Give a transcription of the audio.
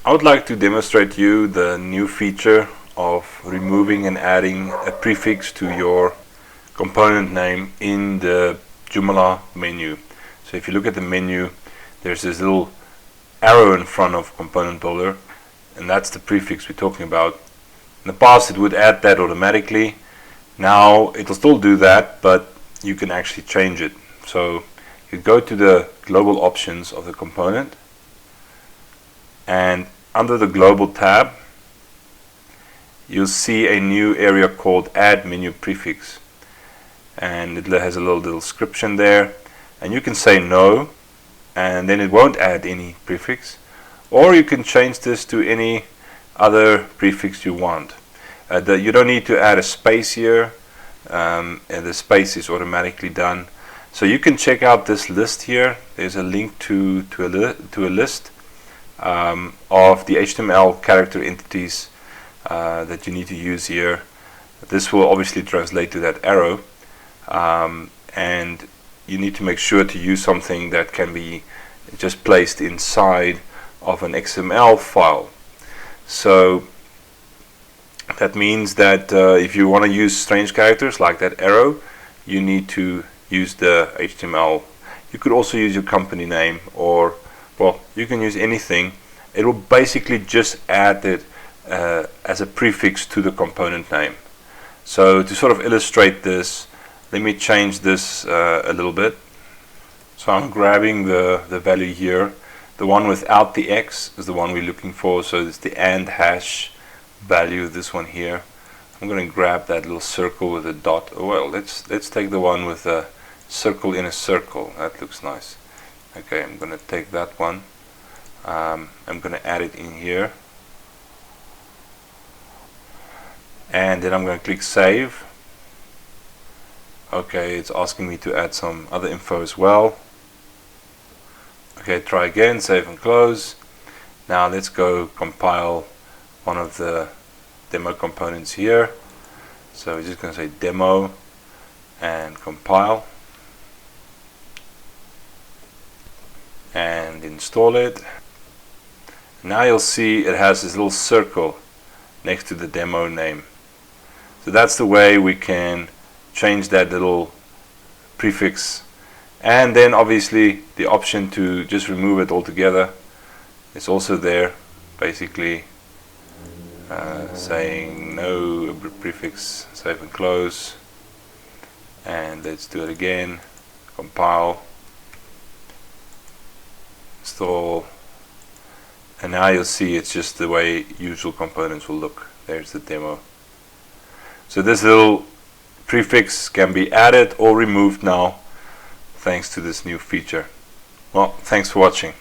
I would like to demonstrate to you the new feature of removing and adding a prefix to your component name in the Joomla menu. So if you look at the menu, there's this little arrow in front of component builder, and that's the prefix we're talking about. In the past it would add that automatically. Now it'll still do that, but you can actually change it. So you go to the global options of the component, and under the global tab you'll see a new area called add menu prefix, and it has a little description there, and you can say no, and then it won't add any prefix, or you can change this to any other prefix you want. You don't need to add a space here, and the space is automatically done. So you can check out this list here. There's a link to a list of the HTML character entities that you need to use here. This will obviously translate to that arrow, and you need to make sure to use something that can be just placed inside of an XML file. So that means that if you want to use strange characters like that arrow, you need to use the HTML. You could also use your company name, or well, you can use anything. It will basically just add it as a prefix to the component name. So to sort of illustrate this, let me change this a little bit. So I'm grabbing the value here. The one without the X is the one we're looking for, so it's the AND hash value, this one here. I'm going to grab that little circle with a dot. Oh, well, let's take the one with a circle in a circle. That looks nice. Okay, I'm going to take that one. I'm going to add it in here, and then I'm going to click save. Okay, it's asking me to add some other info as well. Okay, try again, save and close. Now let's go compile one of the demo components here. So we're just going to say demo and compile and install it. Now you'll see it has this little circle next to the demo name. So that's the way we can change that little prefix, and then obviously the option to just remove it altogether is also there, basically saying no prefix, save and close, and let's do it again, compile, install, and now you'll see it's just the way usual components will look. There's the demo. So this little prefix can be added or removed now thanks to this new feature. Well, thanks for watching.